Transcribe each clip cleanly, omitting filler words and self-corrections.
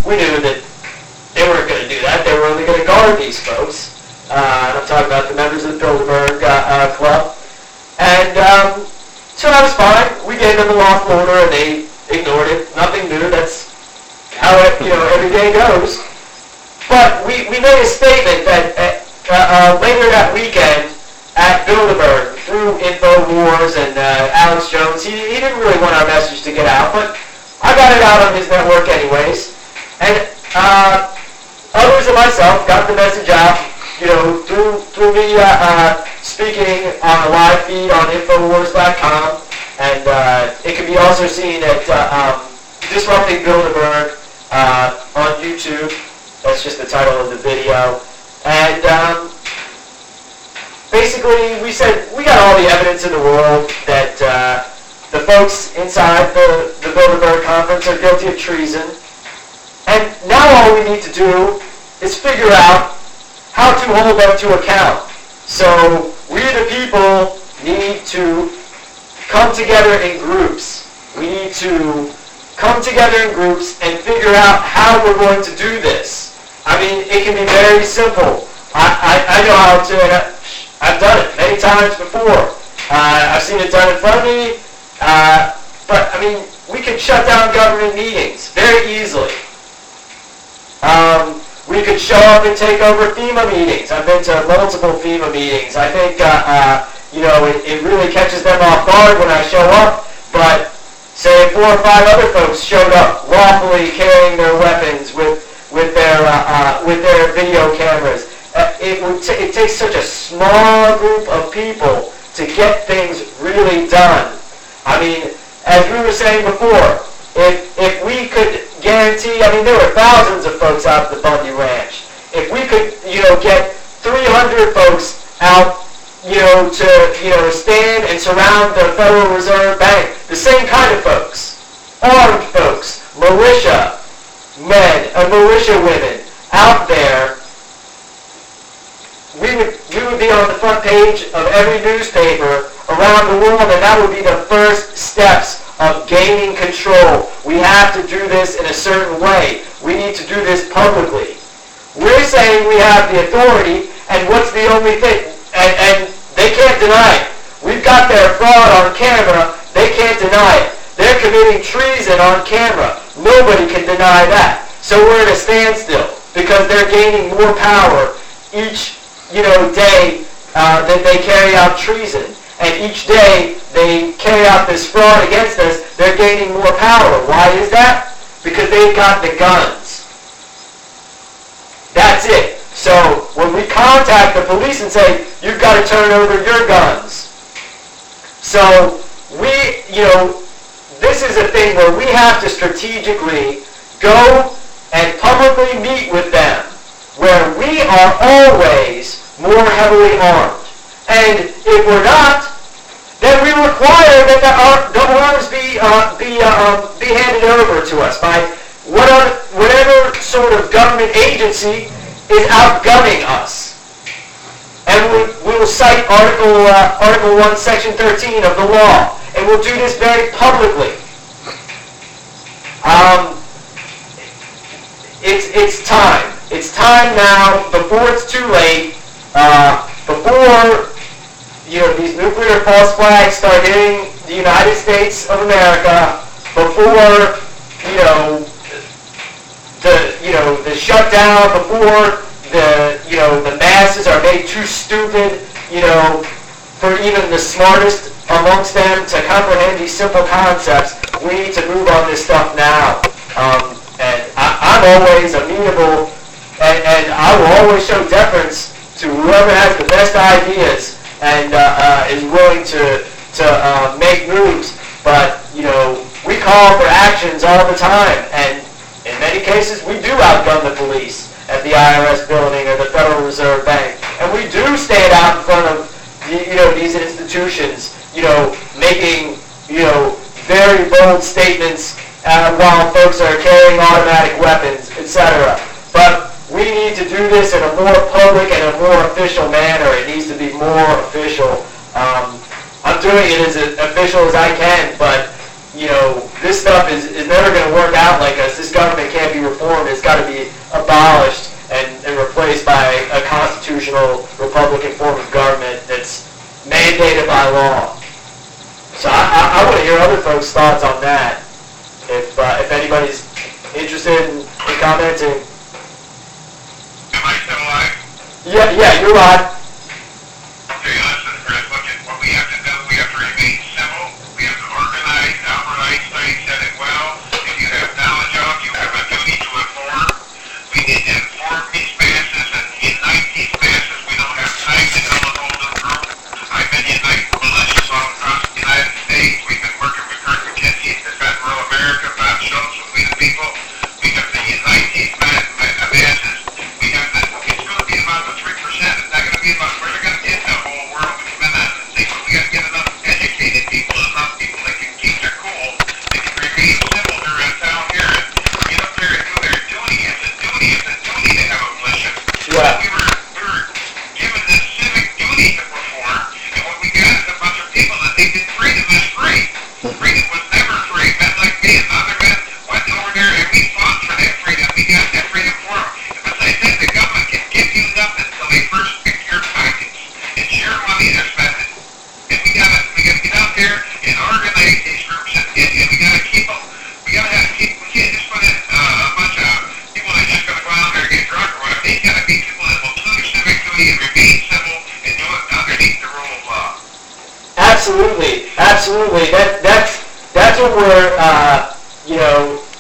we knew that they weren't going to do that. They were only going to guard these folks. And I'm talking about the members of the Bilderberg Club. And so that was fine. We gave them a lawful order, and they ignored it. Nothing new. That's how it, every day goes. But we made a statement that later that weekend at Bilderberg, through InfoWars and Alex Jones, he didn't really want our message to get out, but I got it out on his network anyways. And others and myself got the message out, through me speaking on a live feed on Infowars.com, and it can be also seen at Disrupting Bilderberg on YouTube. That's just the title of the video. And basically, we said we got all the evidence in the world that the folks inside the Bilderberg conference are guilty of treason. And now all we need to do is figure out how to hold them to account. So we the people need to come together in groups. We need to come together in groups and figure out how we're going to do this. I mean, it can be very simple. I know how to, and I've done it many times before. I've seen it done in front of me. But, I mean, we can shut down government meetings very easily. We could show up and take over FEMA meetings. I've been to multiple FEMA meetings. I think, it really catches them off guard when I show up. But say 4 or 5 other folks showed up lawfully carrying their weapons with their video cameras. It takes such a small group of people to get things really done. I mean, as we were saying before, if we could guarantee, I mean, there were thousands of folks out at the Bundy Ranch. If we could, get 300 folks out, to stand and surround the Federal Reserve Bank, the same kind of folks, armed folks, militia men and militia women out there, we would be on the front page of every newspaper around the world, and that would be the first steps of gaining control. We have to do this in a certain way. We need to do this publicly. We're saying we have the authority, and what's the only thing? And they can't deny it. We've got their fraud on camera. They can't deny it. They're committing treason on camera. Nobody can deny that. So we're at a standstill because they're gaining more power each, day that they carry out treason. And each day they carry out this fraud against us, they're gaining more power. Why is that? Because they've got the guns. That's it. So when we contact the police and say, you've got to turn over your guns. So we, this is a thing where we have to strategically go and publicly meet with them, where we are always more heavily armed. And if we're not, then we require that the arms be handed over to us by whatever sort of government agency is outgunning us. And we will cite Article 1, Section 13 of the law, and we'll do this very publicly. It's time. It's time now, before it's too late, before these nuclear false flags start hitting the United States of America, before the shutdown, before the masses are made too stupid, for even the smartest amongst them to comprehend these simple concepts. We need to move on this stuff now. And I'm always amenable, and I will always show deference to whoever has the best ideas and is willing to make moves. But, we call for actions all the time, and in many cases we do outgun the police at the IRS building or the Federal Reserve Bank. And we do stand out in front of, these institutions, making, very bold statements while folks are carrying automatic weapons, etc. But we need to do this in a more public and a more official manner. It needs to be more official. I'm doing it as official as I can, but, this stuff is never going to work out like us. This government can't be reformed. It's got to be abolished and replaced by a constitutional Republican form of government that's mandated by law. So I want to hear other folks' thoughts on that. If anybody's interested in commenting. Am I still alive? Yeah, you're live. Okay, listen, Chris, look at what we have to do. We have to remain civil. We have to organize. Albert Einstein said it well. If you have knowledge of, you have a duty to inform. We need to inform these masses and unite these masses. We don't have time to build a golden group. I've been uniting militias all across the United States. We've been working with Kurt McKenzie and Defend Rural America, Bob Schultz, and We the People. We have to unite these masses. We have to, it's going to be about the 3%. It's not going to be about, we're not going to get the whole world to come in on this thing, but we got to get enough educated people, enough people that can keep their cool, that can remain civil here in town here, and get up there and do their duty. It's a duty to have a militia. Yeah. We were given this civic duty to perform, and what we got is a bunch of people that think that freedom is free. Freedom was never free. Men like me and other men went over there and we fought for that freedom. We got that freedom for them. As I said, the government can give you nothing until they first pick your pockets. It's your money they're spending. And we gotta get out there and organize these groups and we gotta keep them. We can't just put in a bunch of people that are just gonna go out there and get drunk or whatever. These gotta be people that will do their civic duty and remain civil and do it underneath the rule of law. Absolutely. That's what we're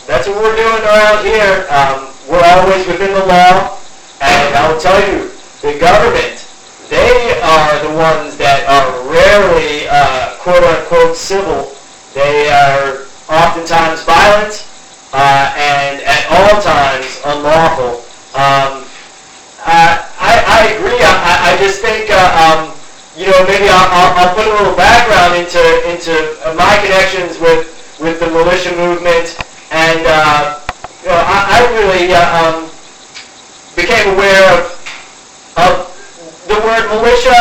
that's what we're doing around here. We're always within the law, and I will tell you, the government, they are the ones that are rarely quote unquote civil. They are oftentimes violent and at all times unlawful. I agree. I just think maybe I'll put a little background into my connections with the militia movement, and I really became aware of the word militia.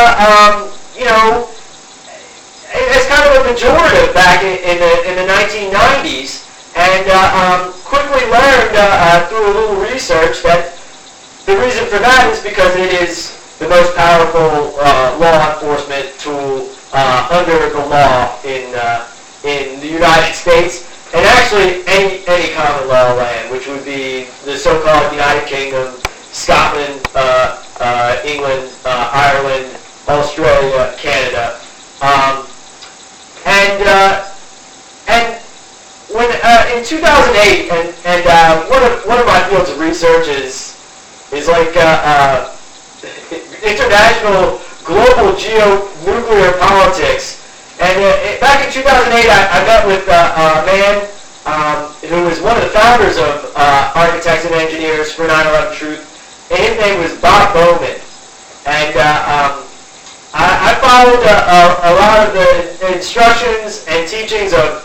It's kind of a pejorative back in the 1990s, and quickly learned through a little research that the reason for that is because it is the most powerful law enforcement tool under the law in the United States, and actually any common law land, which would be the so-called United Kingdom, Scotland, England, Ireland, Australia, Canada, and when in 2008, and one of my fields of research is like international global geo-nuclear politics. And back in 2008, I met with a man who was one of the founders of Architects and Engineers for 9/11 Truth, and his name was Bob Bowman. And I followed a lot of the instructions and teachings of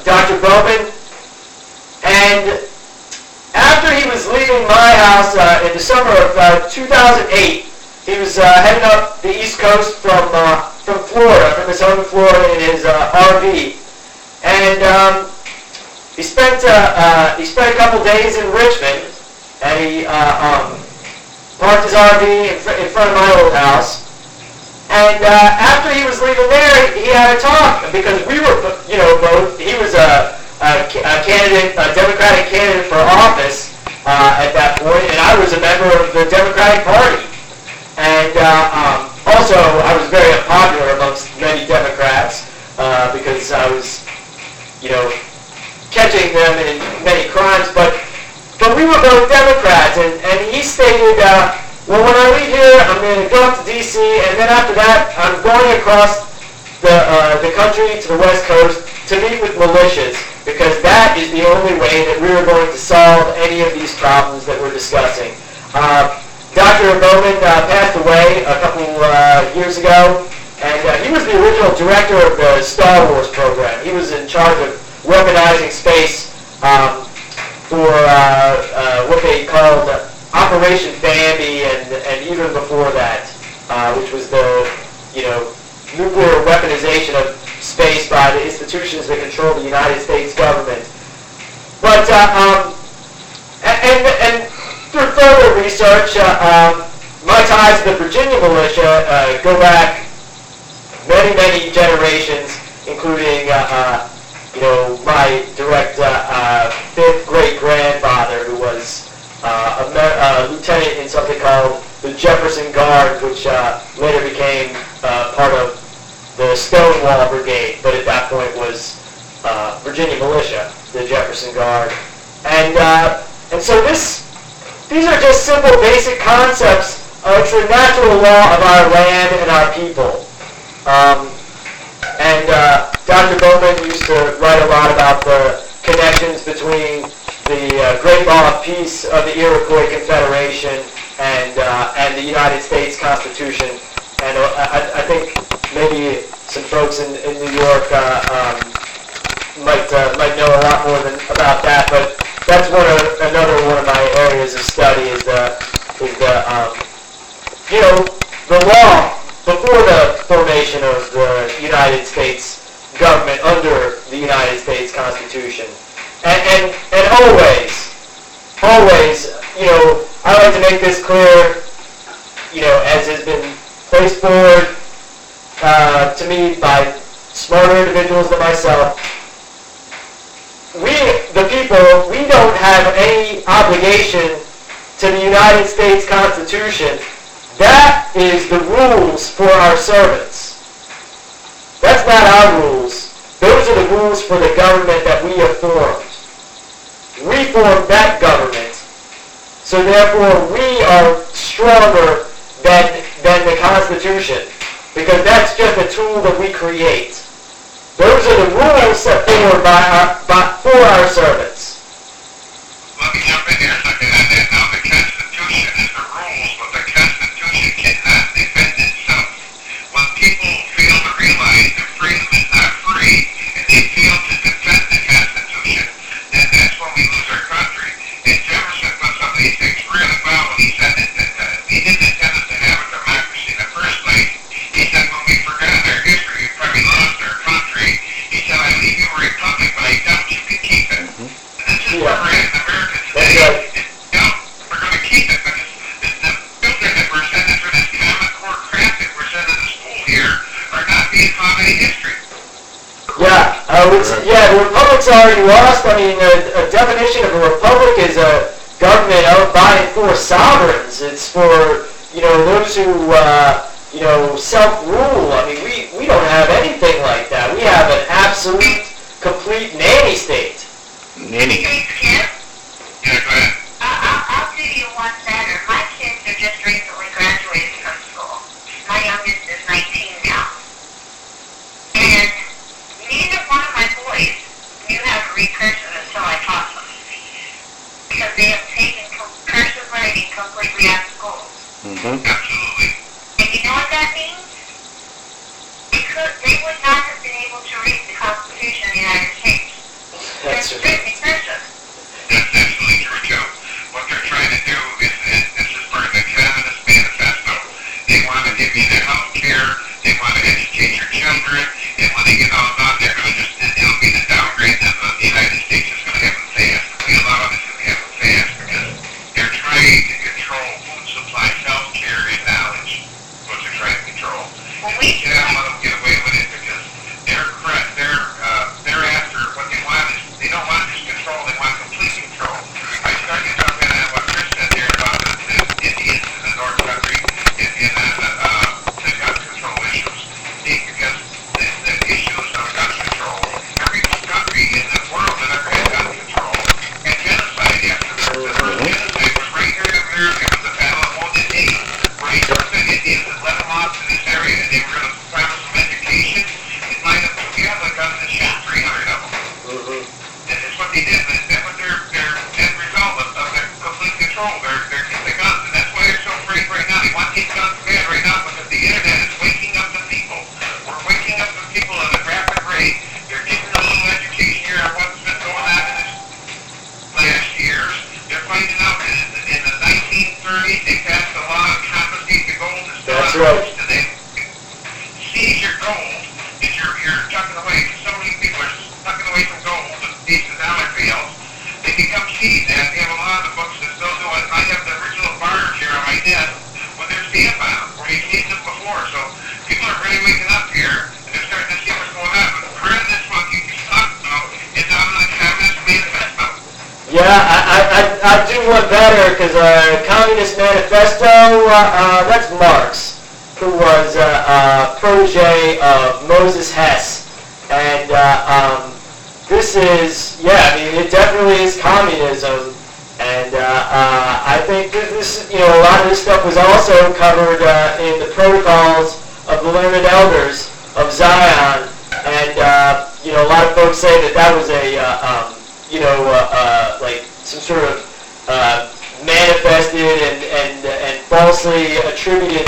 Dr. Bowman, and after he was leaving my house in the summer of 2008, he was heading up the East Coast from Florida, from his home in Florida in his RV, and he spent a couple days in Richmond, and he parked his RV in front of my old house. And after he was leaving there, he had a talk, because we were, both. He was a candidate, a Democratic candidate for office at that point, and I was a member of the Democratic Party. And also, I was very unpopular amongst many Democrats because I was, catching them in many crimes. But we were both Democrats, and he stated, well, when I leave here, I'm going to go up to D.C., and then after that, I'm going across the country to the West Coast to meet with militias, because that is the only way that we are going to solve any of these problems that we're discussing. Dr. Bowman passed away a couple years ago, and he was the original director of the Star Wars program. He was in charge of weaponizing space for what they called Operation Bambi, and even before that, which was the nuclear weaponization of space by the institutions that control the United States government. But, and through further research, my ties to the Virginia militia go back many, many generations, including, my direct fifth great-grandfather, who was a lieutenant in something called the Jefferson Guard, which later became part of the Stonewall Brigade, but at that point was Virginia Militia, the Jefferson Guard. And so these are just simple, basic concepts. It's the natural law of our land and our people. Dr. Bowman used to write a lot about the connections between the Great Law of Peace of the Iroquois Confederation and the United States Constitution. And I think maybe some folks in New York might know a lot more about that. But that's another one of my areas of study is the law before the formation of the United States government under the United States Constitution. And always, I like to make this clear, as has been placed forward to me by smarter individuals than myself, we, the people, we don't have any obligation to the United States Constitution. That is the rules for our servants. That's not our rules. Those are the rules for the government that we have formed. We formed that government. So therefore, we are stronger than the Constitution, because that's just a tool that we create. Those are the rules set forward for our servants. Let me jump in here a second on that. Now, the Constitution is the rules, but the Constitution cannot defend itself. When people fail to realize that freedom is not free, and they fail to defend the Constitution, then that's when we lose our country. And Jefferson put some of these things really well when he said that he didn't intend us to have a democracy in the first place. He said when we forgot our history, we probably lost our country. He said, I leave you a republic, but I doubt you can keep it. And this is where we're at in America today. We're going to keep it, but the filter that we're sending for this common core crap that we're sending to school here are not being taught any history. The republic's already lost. I mean, a definition of a republic is a government owned by and for sovereigns. It's for, those who, self-rule. I mean, we don't have anything like that. We have an absolute, complete nanny state. Nanny. Yeah, go ahead. I'll do you one better. My kids are just recently graduated from school. My youngest is 19 now. And neither one of my boys knew how to read cursive until I taught them. Because they have taken cursive writing completely out of school. Mm-hmm. Absolutely. And you know what that means? Because they would not have been able to read the Constitution of the United States. That's It's written in cursive. That's absolutely true, Joe. What they're trying to do is, this is part of the Communist Manifesto. They want to give you the health care, they want to educate your children, and when they get all done, they're going to it'll be the downgrade that the United States is going to have them fast. We allow this to have them fast because they're trying to control food supply, health care, and knowledge. That's what they're trying to control. Well, And we cannot let them get away with it because they're after what they want is they don't want just control, they want complete control. I started talking on what Chris said there about the Indians in the North Country and the gun control issues. Because the issues of gun control, every country in the world that ever had gun control had genocide after. The first genocide was right here in America. It was the Battle of Wounded Knee, where they took the Indians and let them off to this area, and they were going to promise them education and line up together guns and shoot 300 of them. And that's what they did. That was their end result of their complete control. They're getting the guns, and that's why they're so afraid right now. They want these guns bad right now because the internet is waking up the people. We're waking up the people at a rapid rate. They're getting a little education here on what's been going on in this last years. They're finding out that in the 1930s they passed a law of confiscate the gold and still That's on right. today. Seize your gold. If you're talking about Yeah, I do one better because Communist Manifesto, that's Marx, who was a protege of Moses Hess. And this is, yeah, I mean, it definitely is communism. And I think this, you know, a lot of this stuff was also covered in the protocols of the learned elders of Zion. And, you know, a lot of folks say that that was a, you know, like some sort of manifested and falsely attributed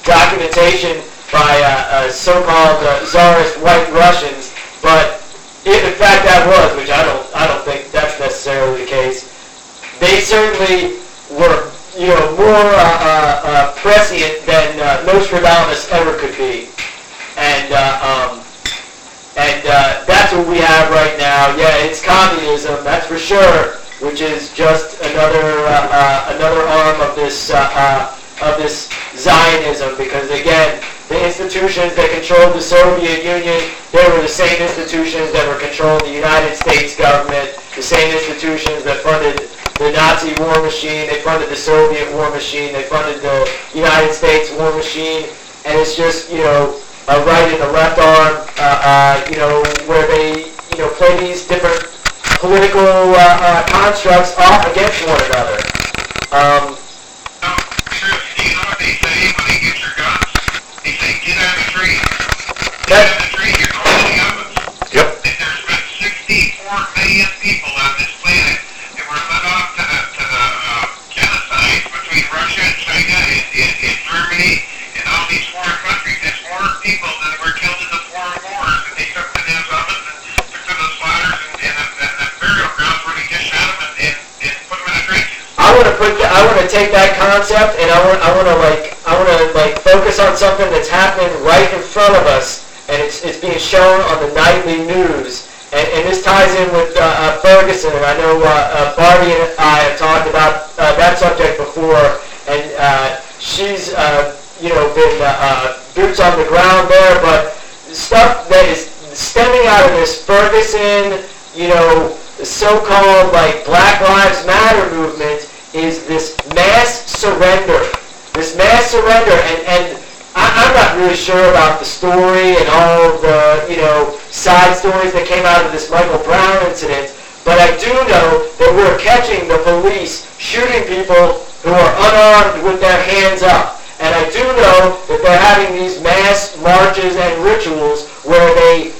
documentation by so-called Tsarist white Russians. But if in fact that was, which I don't think that's necessarily the case, they certainly were, you know, more prescient than Nostradamus ever could be. And that's what we have right now. Yeah, it's communism, that's for sure, which is just another arm of this Zionism. Because again, the institutions that controlled the Soviet Union, they were the same institutions that were controlling the United States government, the same institutions that funded the Nazi war machine, they funded the Soviet war machine, they funded the United States war machine, and it's just, you know, a right and a left arm, you know, where they, you know, play these different political constructs off against one another. Chris, do you know what they say when they get your guns? They say, get on the tree. Get on the tree, you're going to the ovens. Yep. There's been 64 million people on this planet that were led off to the genocide between Russia and China and Germany and all these foreign countries. There's more people than were killed in the foreign wars, and they took to those ovens and took to the slaughters and the burial grounds where they just shot them and put them in the trenches. I want to take that concept and I want to focus on something that's happening right in front of us, and it's being shown on the nightly news. And this ties in with Ferguson, and I know Barbie and I have talked about that subject before, and she's you know, been boots on the ground there, but stuff that is stemming out of this Ferguson, you know, the so-called like Black Lives Matter movement is this mass surrender. This mass surrender, and I'm not really sure about the story and all of the, you know, side stories that came out of this Michael Brown incident, but I do know that we're catching the police shooting people who are unarmed with their hands up. And I do know that they're having these mass marches and rituals where they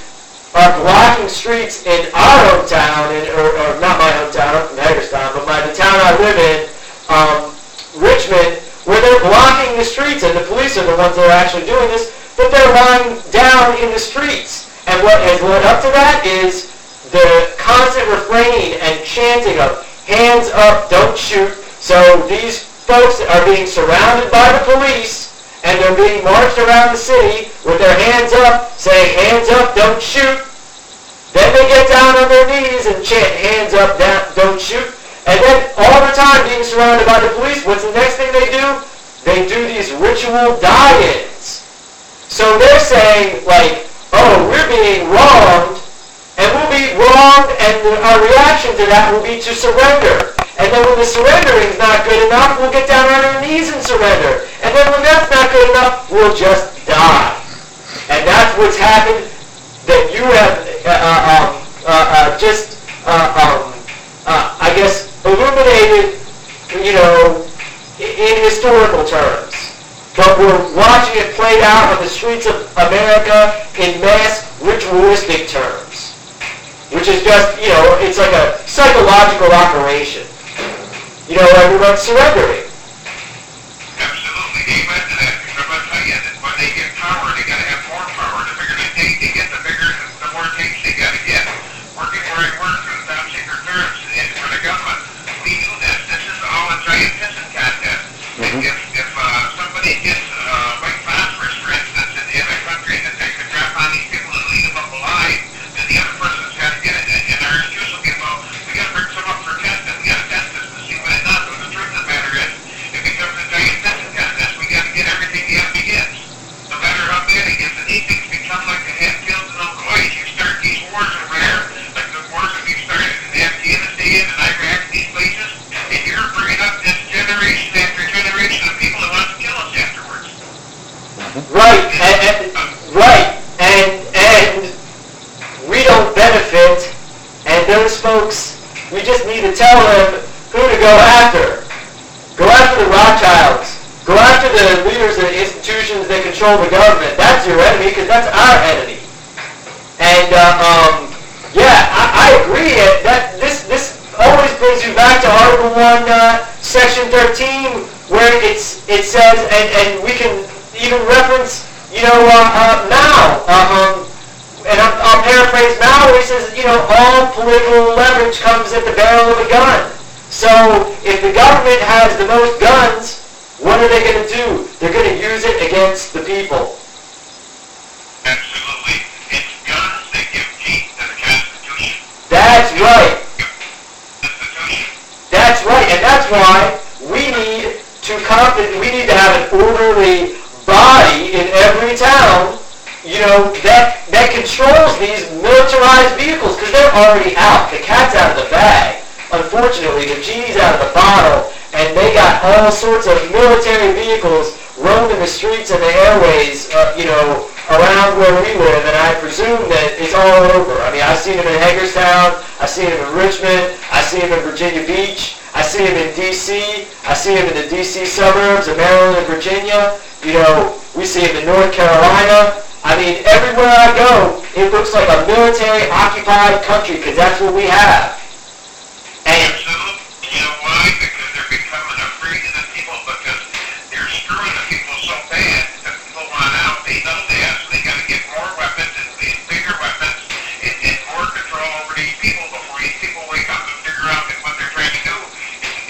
are blocking streets in our hometown, or not my hometown, I'm from Hagerstown, but the town I live in, Richmond, where they're blocking the streets, and the police are the ones that are actually doing this, but they're lying down in the streets. And what has led up to that is the constant refrain and chanting of hands up, don't shoot. So these folks are being surrounded by the police, and they're being marched around the city with their hands up, saying hands up, don't shoot. Then they get down on their knees and chant hands up, don't shoot. And then all the time being surrounded by the police, what's the next thing they do? They do these ritual die-ins. So they're saying, like, oh, we're being wronged, and we'll be wronged, and our reaction to that will be to surrender. And then when the surrendering is not good enough, we'll get down on our knees and surrender. And then when that's not good enough, we'll just die. And that's what's happened, that you have I guess, illuminated, you know, in historical terms. But we're watching it played out on the streets of America in mass ritualistic terms. Which is just, you know, it's like a psychological operation. You know, everyone's surrendering. Absolutely. Amen to that. Because I'm going to tell you that when they get power, they got to have more power. The bigger they take, they get, the more takes they got to get. Working where I work for the top secret terms and for the government. We do this. This is all a giant pissing contest. Mm-hmm. If somebody gets white phosphorus, for instance, in a country that they could drop on these people and lead them up alive, then the other person's got to get it. And our excuse will be, well, we got to bring some up for testing. We got to test this to see what it does. But the truth of the matter is, tell them who to go after. Go after the Rothschilds. Go after the leaders of the institutions that control the government. That's your enemy, because that's our enemy. And yeah, I agree that this always brings you back to Article 1, Section 13, where it says, and we can even reference, Mao, and I'll paraphrase Mao, where he says, all political leverage comes at the barrel of a gun. So if the government has the most guns, what are they going to do? They're going to use it against the people. Absolutely. It's guns that give teeth to the Constitution. That's right. Constitution. That's right, and that's why we need to have an orderly body in every town, that controls these militarized vehicles, because they're already out. The cat's out of the bag. Unfortunately, the genie's out of the bottle, and they got all sorts of military vehicles roaming the streets and the airways, around where we live, and I presume that it's all over. I mean, I've seen them in Hagerstown, I've seen them in Richmond, I've seen them in Virginia Beach, I see them in D.C., I see them in the D.C. suburbs of Maryland and Virginia, we see them in North Carolina. I mean, everywhere I go, it looks like a military-occupied country, because that's what we have. And absolutely. You know why? Because they're becoming afraid of the people, because they're screwing the people so bad that people want out. They know that, so they got to get more weapons and bigger weapons and more control over these people before these people wake up and figure out that what they're trying to do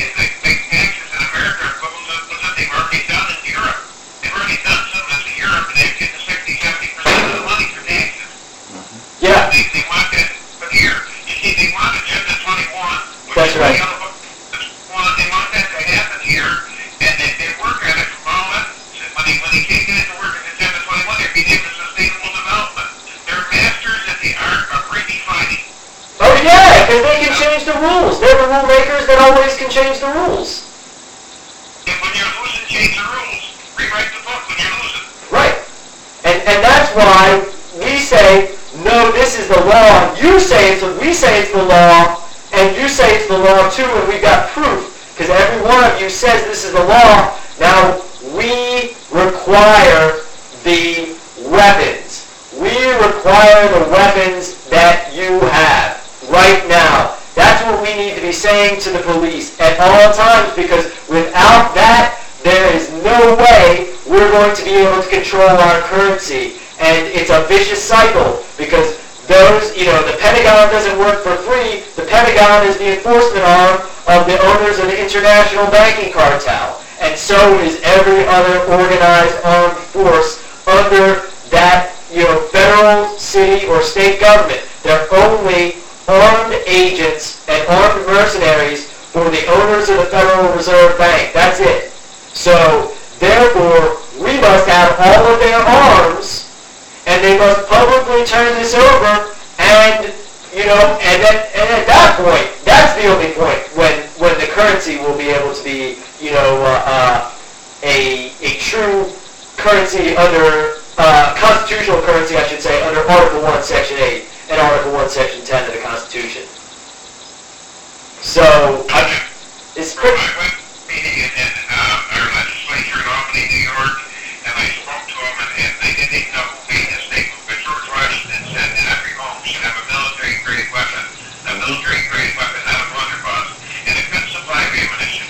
is the big taxes in America are equivalent to what they've already done in Europe. They've already done some of this in Europe, and they've getting 60-70% of the money for taxes. yeah, They want that. But here, you see, they want Agenda 21. that's right. They want that to happen here, and they work on it from all ends. When they can't get it to work in Agenda 21, they're being able to sustainable development. They're masters at the art of redefining. Oh yeah, because they can change the rules. They're the rule makers that always can change the rules. And when you're losing, change the rules. Rewrite the book when you're losing. Right. And that's why we say, no, this is the law. We say it's the law, and you say it's the law too, and we've got proof. Because every one of you says this is the law. Now, we require the weapons. We require the weapons that you have right now. That's what we need to be saying to the police at all times, because without that, there is no way we're going to be able to control our currency. And it's a vicious cycle, because the Pentagon doesn't work for free. The Pentagon is the enforcement arm of the owners of the international banking cartel. And so is every other organized armed force under that, federal, city, or state government. They're only armed agents and armed mercenaries for the owners of the Federal Reserve Bank. That's it. So, therefore, we must have all of their arms, and they must publicly turn this over, and and at that point, that's the only point when the currency will be able to be, a true currency under, constitutional currency, I should say, under Article 1, Section 8, and Article 1, Section 10 of the Constitution. So, it's I pretty... went meeting in our legislature in Albany, New York, and I spoke to them, and they didn't know who made this statement, but George Washington said that every home should have a military-grade weapon, not a blunderbuss, and a good supply of ammunition.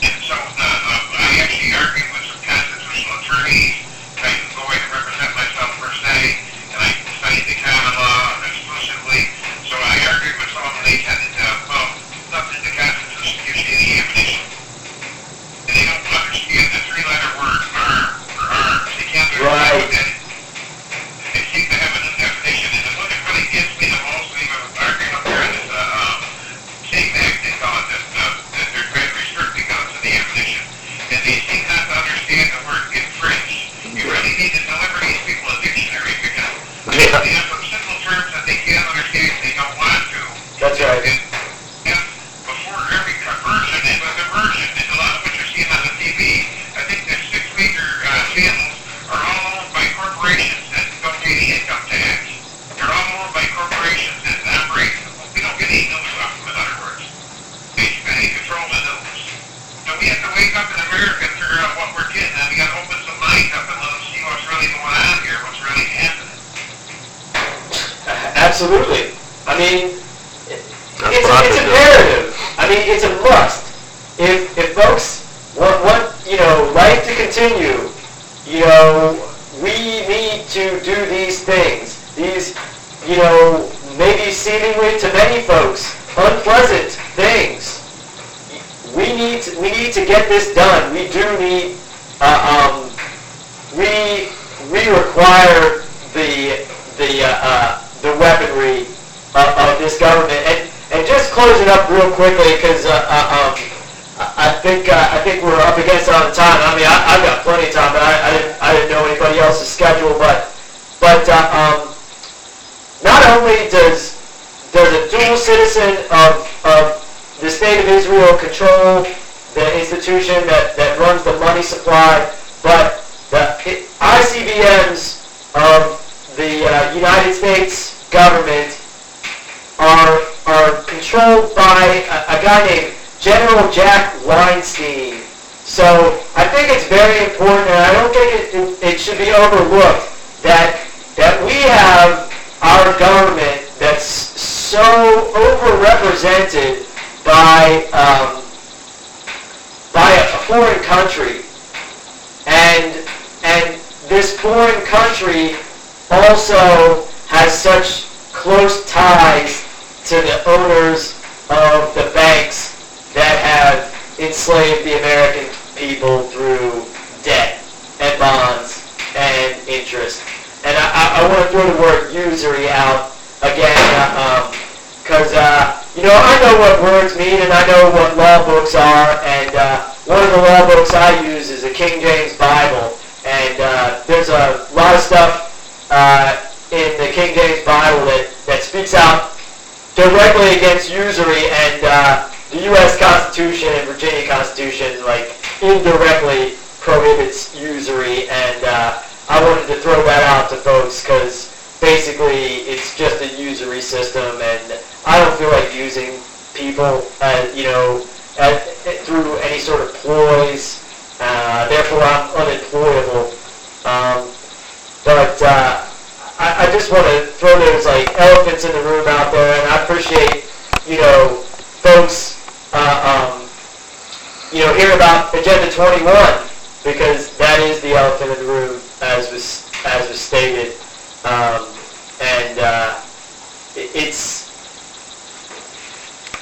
And so I actually argued with some constitutional attorneys. I can go in and represent myself per se, and I studied the common law exclusively. So I argued with some of them, and they said, nothing in the Constitution gives you any ammunition. And they don't understand the three-letter word, arm, or arms. They can't understand what that is. They seem to have a new definition, and what it really gives me the most, we've been arguing up here in this Absolutely. I mean, That's it's what I've been doing. imperative. I mean, it's a must. If folks want life to continue, we need to do these things. These, maybe seemingly to many folks, unpleasant things. We need to get this done. We do need, we require the weaponry of this government. And just closing up real quickly, because I think we're up against it on the time. I mean, I've got plenty of time, but I didn't know anybody else's schedule. But not only does a dual citizen of the state of Israel control the institution that runs the money supply, but the ICBMs of the United States government are controlled by a guy named General Jack Weinstein. So I think it's very important, and I don't think it should be overlooked, that we have our government that's so overrepresented by a foreign country, and this foreign country also has such close ties to the owners of the banks that have enslaved the American people through debt and bonds and interest. And I want to throw the word usury out again, because I know what words mean, and I know what law books are, and one of the law books I use is the King James Bible, and there's a lot of stuff in the King James Bible that speaks out directly against usury, and the U.S. Constitution and Virginia Constitution indirectly prohibits usury, and I wanted to throw that out to folks because basically it's just a usury system, and I don't feel like using people, through any sort of ploys. Therefore, I'm unemployable. But I just want to throw those elephants in the room out there, and I appreciate folks hear about Agenda 21, because that is the elephant in the room, as was stated, and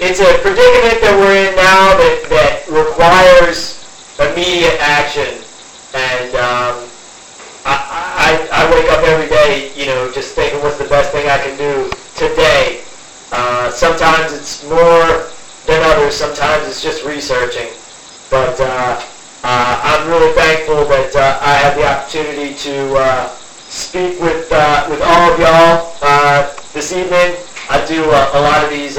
it's a predicament that we're in now that requires immediate action, and I wake up every day, just thinking what's the best thing I can do today. Sometimes it's more than others. Sometimes it's just researching. But I'm really thankful that I had the opportunity to speak with all of y'all this evening. I do a lot of these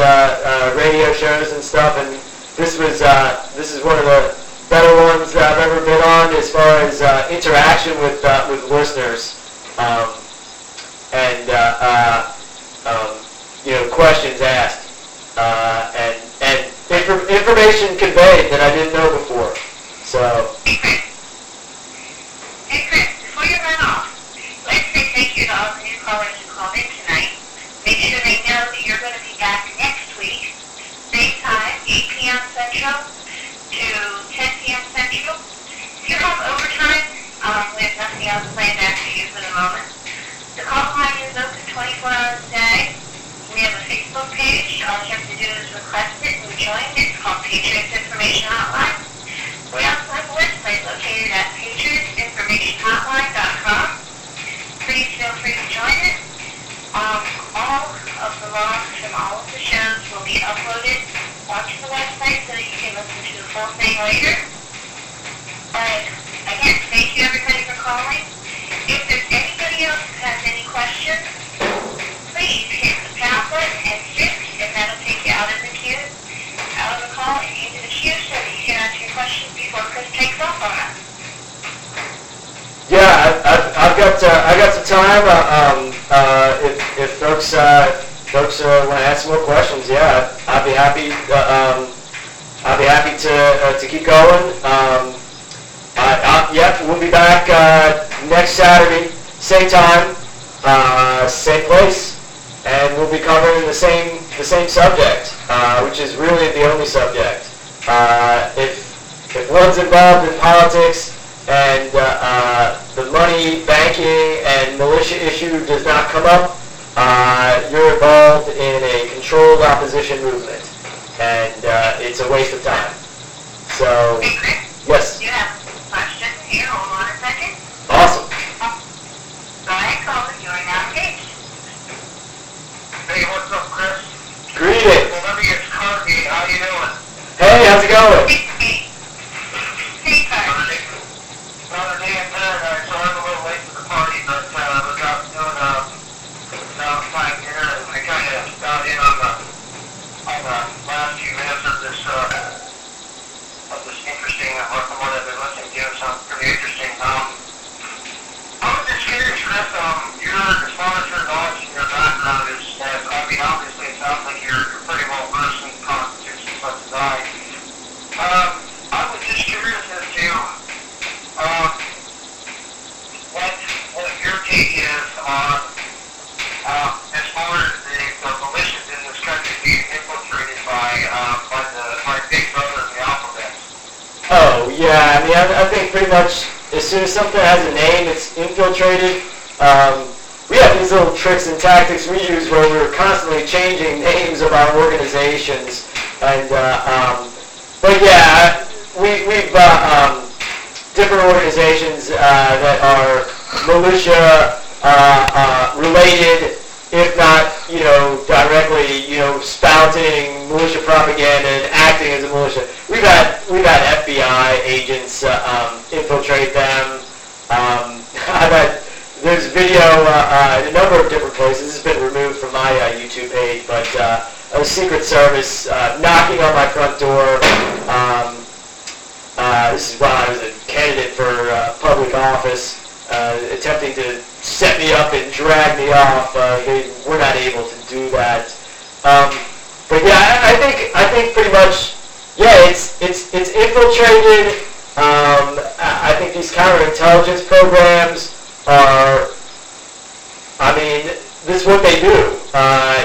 radio shows and stuff, and this is one of the better ones that I've ever been on as far as interaction with listeners, and questions asked, and information conveyed that I didn't know before. So. Hey Chris, before you run off, let's say thank you to all the new callers who called in tonight. Make sure they know that you're going to be back next week, same time, 8 p.m. Central to 10 p.m. Central. If you have overtime, we have nothing else planned after you for the moment. The call line is open 24 hours a day. We have a Facebook page. All you have to do is request it and join it. It's called Patriots Information Hotline. We also have a website located at patriotsinformationhotline.com. Please feel free to join it. All of the logs from all of the shows will be uploaded onto the website so that you can listen to the full thing later. But again, thank you everybody for calling. If there's anybody else who has any questions, please hit the pound button and 6, and that'll take you out of the queue, out of the call, and into the queue so that you can answer your questions before Chris takes off on us. Yeah, I've got some time. If folks want to ask some more questions, yeah, I'd be happy. I'd be happy to keep going. Yeah, we'll be back next Saturday, same time, same place. and we'll be covering the same subject, which is really the only subject. If one's involved in politics and the money, banking, and militia issue does not come up, you're involved in a controlled opposition movement, and it's a waste of time. So, Hey, Chris? yes. You have a question here. Hold on a second. Awesome. Go ahead, caller. You are now engaged. Hey, what's up, Chris? Greetings. Well, let me get Carnegie. How you doing? Hey, how's it going? Hey, Carl. Another day in paradise, so I'm a little late to the party, but I was out doing fine dinner, and I kind of got in on the last few minutes of this interesting what I've been listening to, so it's pretty interesting. I was just curious, Chris, your as far as your knowledge and your background is, I mean, obviously it sounds like you're pretty well versed in the Constitution, such as I was just curious as to what your take is on as far as the militias in this country being infiltrated by Big Brother and the alphabet. Oh, yeah, I mean, I think pretty much as soon as something has a name, it's infiltrated. We have these little tricks and tactics we use where we're constantly changing names of our organizations. And, but yeah, we've different organizations that are militia related, if not, directly, spouting militia propaganda and acting as a militia. We've had FBI agents infiltrate them. There's video in a number of different places. It's been removed from my YouTube page, but a Secret Service knocking on my front door. This is while I was a candidate for public office, attempting to set me up and drag me off. They were not able to do that. But yeah, I think pretty much, yeah, it's infiltrated. I think these counterintelligence programs are, I mean, this is what they do.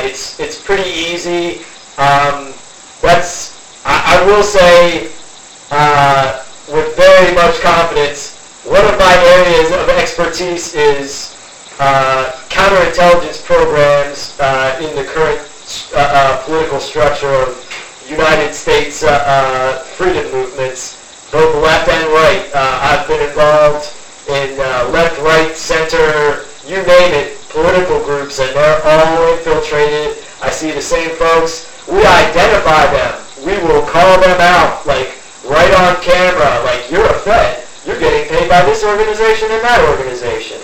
It's pretty easy. I will say, with very much confidence, one of my areas of expertise is counterintelligence programs in the current political structure of United States freedom movements, both left and right. I've been involved in left, right, center, you name it, political groups, and they're all infiltrated. I see the same folks. We identify them. We will call them out, like, right on camera, like, you're a threat. You're getting paid by this organization and that organization.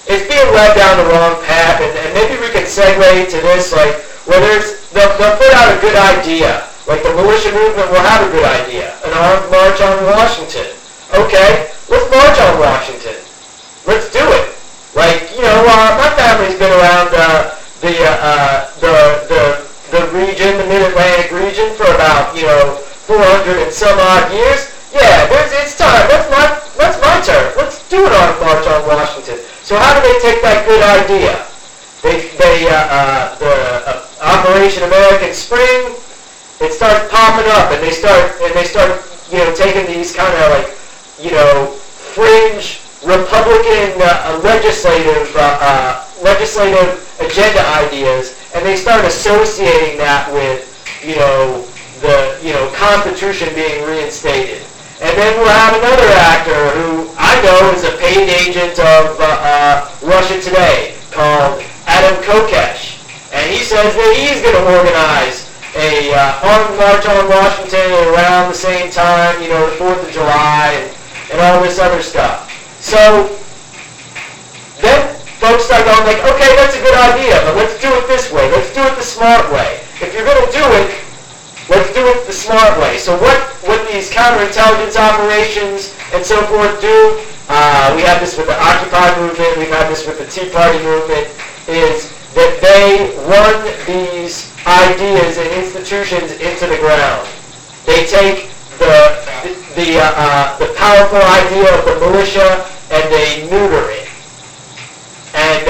It's being led down the wrong path, and maybe we can segue to this, like, where they'll put out a good idea. Like, the militia movement will have a good idea. An armed march on Washington. Okay, let's march on Washington. Let's do it. Like, my family's been around the region, the Mid-Atlantic region, for about, 400 and some odd years. Yeah, it's time. That's my turn. Let's do an armed march on Washington. So how do they take that good idea? The Operation American Spring, it starts popping up, and they start taking these kind of like, fringe Republican legislative agenda ideas, and they start associating that with, the Constitution being reinstated. And then we'll have another actor who I know is a paid agent of Russia Today called Adam Kokesh. And he says that he's going to organize a armed march on Washington around the same time, the 4th of July and all this other stuff. So then folks start going like, okay, that's a good idea, but let's do it this way. Let's do it the smart way. If you're going to do it, let's do it the smart way. So what these counterintelligence operations and so forth do, we have this with the Occupy movement, we've had this with the Tea Party movement, is that they run these ideas and institutions into the ground. They take the powerful idea of the militia and they neuter it. And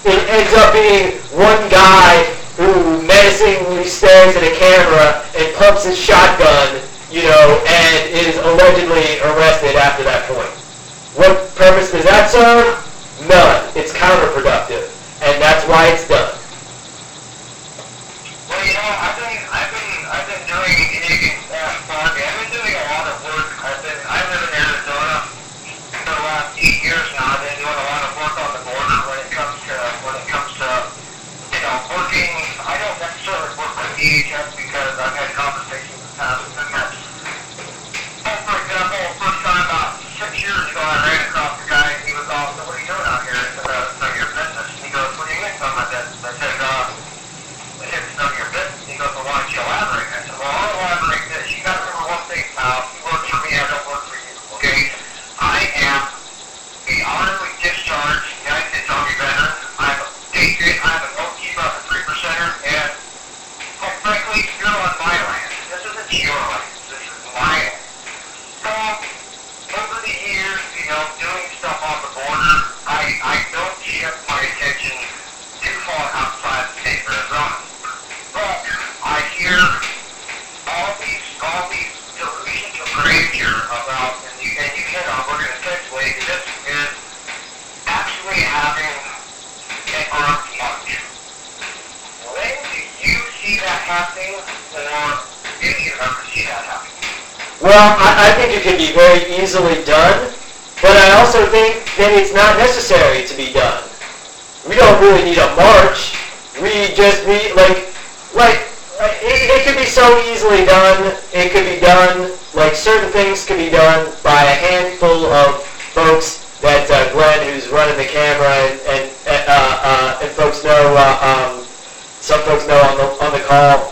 it ends up being one guy who menacingly stares at a camera and pumps his shotgun, and is allegedly arrested after that point. What purpose does that serve? None. It's counterproductive, and that's why it's done. Well, I've been doing I've been doing a lot of work. I live in Arizona for the last 8 years now. I've been doing a lot of work on the border when it comes to working. I don't necessarily work with DHS because I've had conversations with past inmates. For example, first time about 6 years ago, I ran across a guy and he was all, "So what are you doing out here?" I said, "It's none of your business." And he goes, "What do you mean it's none of my business?" I said, "It's none of your business." He goes, "Well, why don't you elaborate?" I said, "Well, I'll elaborate this. You got to remember one thing, pal. You work for me, I don't work for you, okay? I am a honorably discharged United States Army veteran. I'm a patriot. I'm a goalkeeper. I'm a 3%er. And quite frankly, you're on my land. This isn't your land. This is my land." So, over the years, doing stuff on the border, I don't shift my attention too far outside the state of Arizona. But I hear all these delusions of grandeur about, and you hit on, we're going to segue, this is actually having an armed march. When do you see that happening, or do you ever see that happening? Well, I think it can be very easily done, but I also think that it's not necessary to be done. We don't really need a march. We just need, it could be so easily done. It could be done, certain things can be done by a handful of folks that Glenn, who's running the camera, and folks know, some folks know on the call,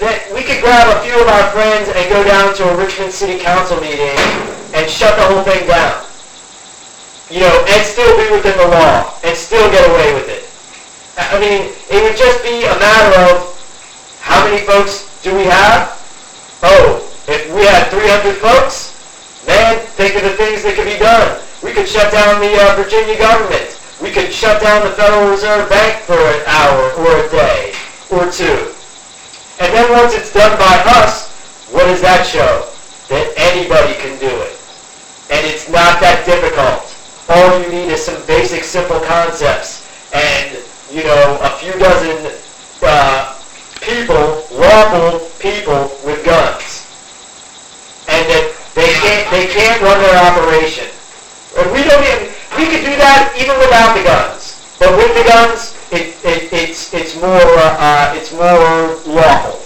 that we could grab a few of our friends and go down to a Richmond City Council meeting and shut the whole thing down. And still be within the law, and still get away with it. I mean, it would just be a matter of how many folks do we have? Oh, if we had 300 folks, man, think of the things that could be done. We could shut down the Virginia government. We could shut down the Federal Reserve Bank for an hour or a day or two. And then once it's done by us, what does that show? That anybody can do it. And it's not that difficult. All you need is some basic, simple concepts. And, a few dozen lawful people with guns. And that they can't run their operation. And we could do that even without the guns. But with the guns, it's more lawful.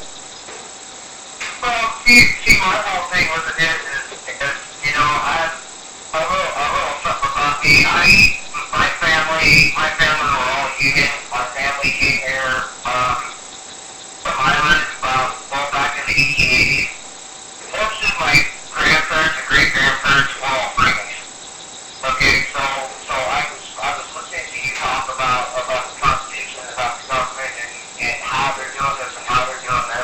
Well, see, my whole thing with it is because, I have a little something about me. My family were all union. My family came here, from Ireland, well back in the 1880s. Most of my grandparents and great-grandparents were all Freemasons. Okay, so I was listening to you talk about the Constitution, about the government, and how they're doing this and how they're doing that.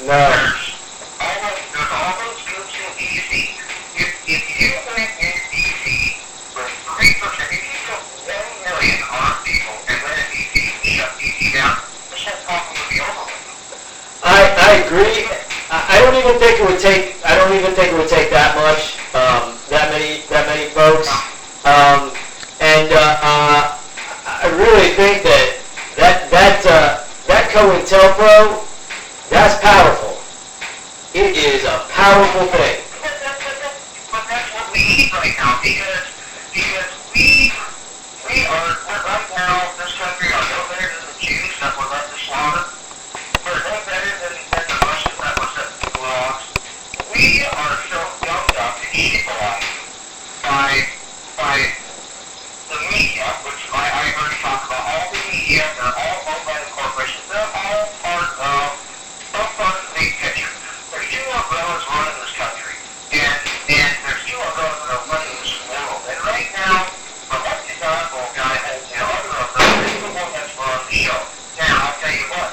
No. There's all those groups in D.C. If you went in D.C. with 3%, if you took 1 million armed people and went in D.C. and shut D.C. down, this whole problem would be over with. I agree. I don't even think it would take. I don't even think it would take that much. That many folks. I really think that COINTELPRO, that's powerful. It is a powerful thing. But that's what we need right now, because we're right now, this country are no better than the Jews that were left to slaughter. We're no better than the Russians that were set to gulags. We are so gummed up and equalized by the media, which I already talked about. All the media, they're all owned by the corporations. They're all part of the big picture. There's two umbrellas running this country, and there's two umbrellas that are running this world. And right now, the lefty dodgeball guy has the other umbrella. He's the one that's running the show. Now, I'll tell you what.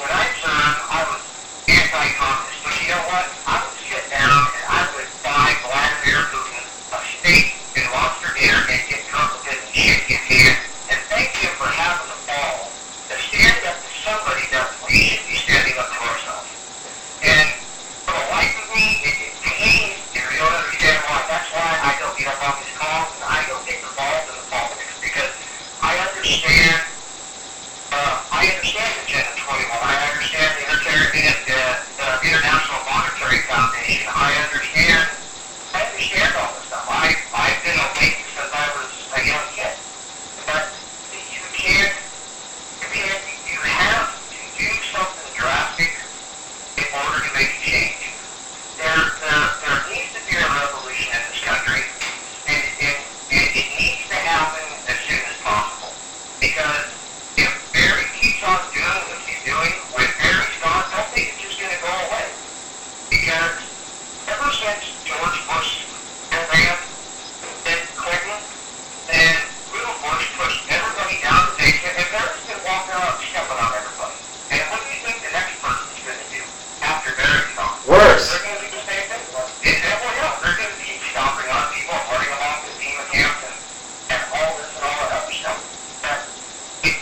When I served, I was anti-communist. But you know what? I would sit down and I would buy Vladimir Putin a steak and lobster dinner and get drunk with him and shake his hand and thank him for having the ball to stand up to somebody that we should be standing up to ourselves. And for the life of me, it pains me. You don't understand why. That's why I don't get up on these calls and I don't get involved in the politics, because I understand the Agenda 21. I understand the International Monetary Foundation. I understand all this stuff. I've been awake since I was a young kid. But you have to do something drastic in order to make a change. There needs to be a revolution in this country, and it needs to happen as soon as possible. Because if Barry keeps on doing what he's doing, when Barry's gone, I think it's just going to go away. Because ever since George Bush and Clinton and Little Bush pushed everybody down the basement, and Barry's been walking around stepping on everybody. And what do you think the next person's going to do after Barry's gone? Worse. They're going to do the same thing. They're going to keep stomping on people, running along the FEMA camps and all this and all that other stuff. But it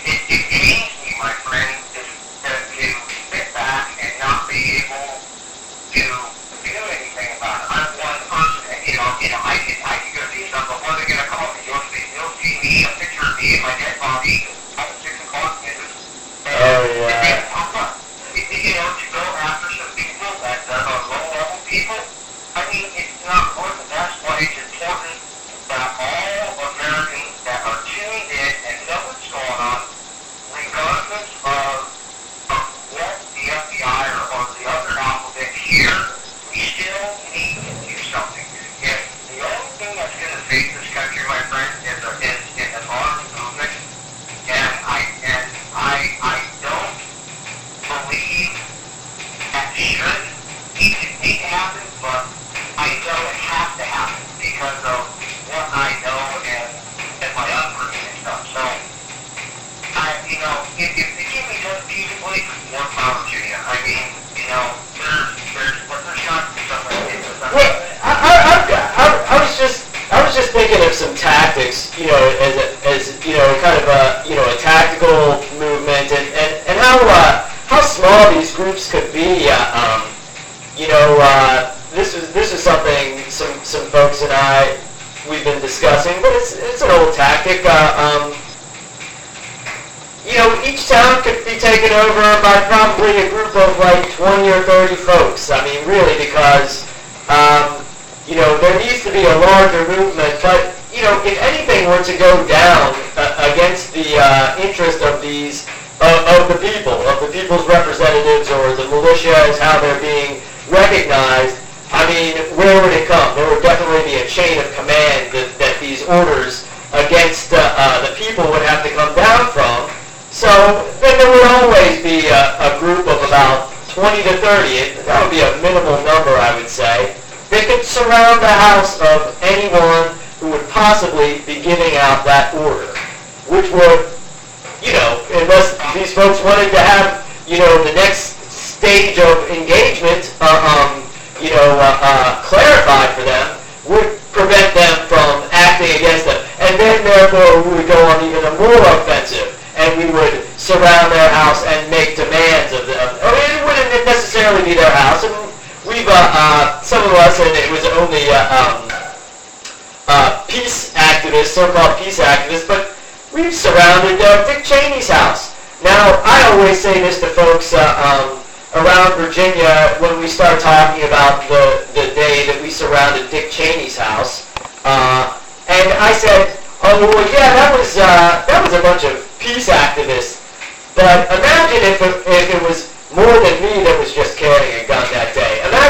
pains me, my friend, to sit back and not be able to do anything about it. I'm one person, and I can go do something, but what are they going to call me? You'll see me, a picture of me and my dead body on the 6 o'clock news. Oh, yeah. To go after some people that are low-level people, I mean, it's not worth it. That's why it's important that all Americans that are tuned in and know what's going on, regardless of what the FBI or the other alphabet here, we still need to do something. If the only thing that's going to save this country, my friend, is an armed movement, and I don't believe that should need to happen, but I know it has to happen because of what I know and my upbringing and stuff. So, if the Jimmy does peaceably, more power to you. I mean, there's shots and stuff like this. Well, I was just thinking of some tactics, as kind of a tactical movement, and how small these groups could be. This is something some folks and we've been discussing, but it's an old tactic. Each town could be taken over by probably a group of like 20 or 30 folks. I mean, really, because there needs to be a larger movement. But if anything were to go down against the interest of the people's representatives, or the militia is how they're being recognized, I mean, where would it come? There would definitely be a chain of command that these orders against the people would have to come down from. So then there would always be a group of about 20 to 30. That would be a minimal number, I would say. They could surround the house of anyone who would possibly be giving out that order, which would, unless these folks wanted to have, the next stage of engagement, clarified for them, would prevent them from acting against them. And then, therefore, we would go on even a more offensive, and we would surround their house and make demands of them. I mean, it wouldn't necessarily be their house. And we've, some of us, and it was only peace activists, so-called peace activists, but we've surrounded Dick Cheney's house. Now, I always say this to folks around Virginia when we start talking about the day that we surrounded Dick Cheney's house. And I said, oh, well, yeah, that was a bunch of peace activists. But imagine if it was more than me that was just carrying a gun that day. Imagine